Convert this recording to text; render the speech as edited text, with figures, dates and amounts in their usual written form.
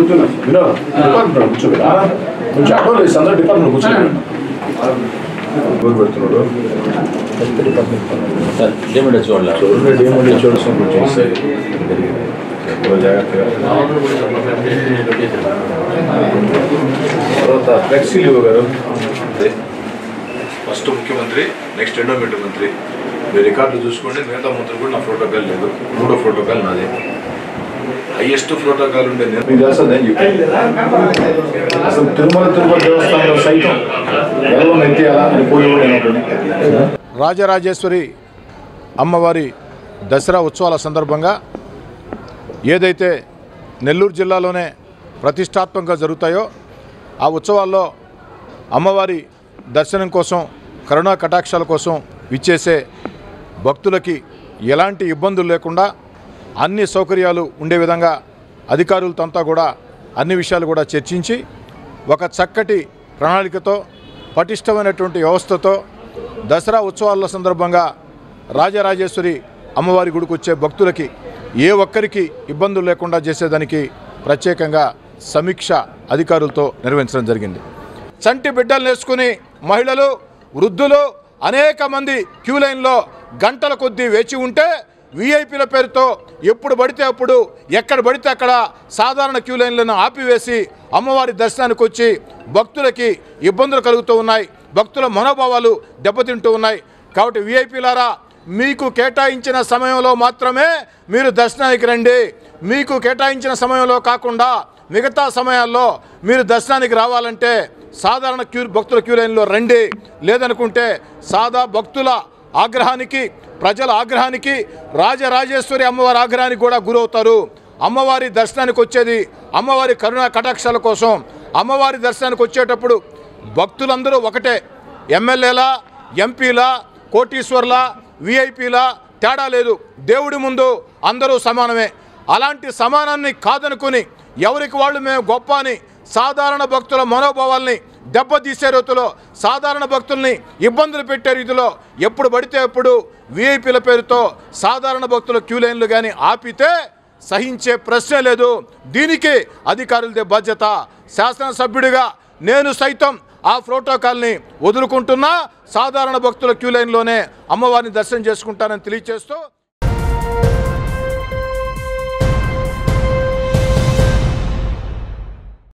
Department కూర్చోబెట్టా కొంచెం అటో లేదు అందరూ డిపార్ట్మెంట్ కూర్చోబెట్టాను పెడుతున్నాడు తర్వాత ఫ్లెక్సీలు గారు ఫస్ట్ ముఖ్యమంత్రి నెక్స్ట్ ఎండోమెంట్ మంత్రి మీరు రికార్డులు చూసుకోండి మిగతా మంత్రులు కూడా నా ప్రోటోకాల్ లేదు మూడో ప్రోటోకాల్ నాదే హైయెస్ట్ ప్రోటోకాల్ ఉండే నేను మీకు తెలుస్తుందని చెప్పి అసలు తిరుపతి దేవస్థానంలో సైతం ఎలా ఎత్తేయాలా అని పోయి రాజరాజేశ్వరి అమ్మవారి దసరా ఉత్సవాల సందర్భంగా ఏదైతే నెల్లూరు జిల్లాలోనే ప్రతిష్టాత్మకంగా జరుగుతాయో ఆ ఉత్సవాల్లో అమ్మవారి దర్శనం కోసం కరుణా కటాక్షాల కోసం విచ్చేసే భక్తులకి ఎలాంటి ఇబ్బందులు లేకుండా అన్ని సౌకర్యాలు ఉండే విధంగా అధికారులతో కూడా అన్ని విషయాలు కూడా చర్చించి ఒక చక్కటి ప్రణాళికతో పటిష్టమైనటువంటి వ్యవస్థతో దసరా ఉత్సవాల సందర్భంగా రాజరాజేశ్వరి అమ్మవారి గుడికి వచ్చే భక్తులకి ఏ ఒక్కరికి ఇబ్బందులు లేకుండా చేసేదానికి ప్రత్యేకంగా సమీక్ష అధికారులతో నిర్వహించడం జరిగింది. చంటి బిడ్డలు వేసుకుని మహిళలు వృద్ధులు అనేక మంది క్యూ లైన్లో గంటల కొద్దీ వేచి ఉంటే వీఐపీల పేరుతో ఎప్పుడు పడితే అప్పుడు ఎక్కడ పడితే అక్కడ సాధారణ క్యూ లైన్లను ఆపివేసి అమ్మవారి దర్శనానికి వచ్చి భక్తులకి ఇబ్బందులు కలుగుతూ ఉన్నాయి. భక్తుల మనోభావాలు దెబ్బతింటూ ఉన్నాయి. కాబట్టి వీఐపీలారా మీకు కేటాయించిన సమయంలో మాత్రమే మీరు దర్శనానికి రండి. మీకు కేటాయించిన సమయంలో కాకుండా మిగతా సమయాల్లో మీరు దర్శనానికి రావాలంటే సాధారణ భక్తుల క్యూ లైన్లో రండి. లేదనుకుంటే భక్తుల ఆగ్రహానికి ప్రజల ఆగ్రహానికి రాజరాజేశ్వరి అమ్మవారి ఆగ్రహానికి కూడా గురవుతారు. అమ్మవారి దర్శనానికి వచ్చేది అమ్మవారి కరుణా కటాక్షాల కోసం. అమ్మవారి దర్శనానికి వచ్చేటప్పుడు భక్తులందరూ ఒకటే. ఎమ్మెల్యేల ఎంపీల కోటీశ్వర్ల వీఐపీల తేడా లేదు. దేవుడి ముందు అందరూ సమానమే. అలాంటి సమానాన్ని కాదనుకుని ఎవరికి వాళ్ళు మేము గొప్ప అని సాధారణ భక్తుల మనోభావాల్ని దెబ్బతీసే రీతిలో సాధారణ భక్తుల్ని ఇబ్బందులు పెట్టే రీతిలో ఎప్పుడు పడితే అప్పుడు వీఐపీల పేరుతో సాధారణ భక్తుల క్యూ లైన్లు కానీ ఆపితే సహించే ప్రశ్నే లేదు. దీనికి అధికారులదే బాధ్యత. శాసనసభ్యుడిగా నేను సైతం ఆ ప్రోటోకాల్ని వదులుకుంటున్నా. సాధారణ భక్తుల క్యూ లైన్లోనే అమ్మవారిని దర్శనం చేసుకుంటానని తెలియజేస్తూ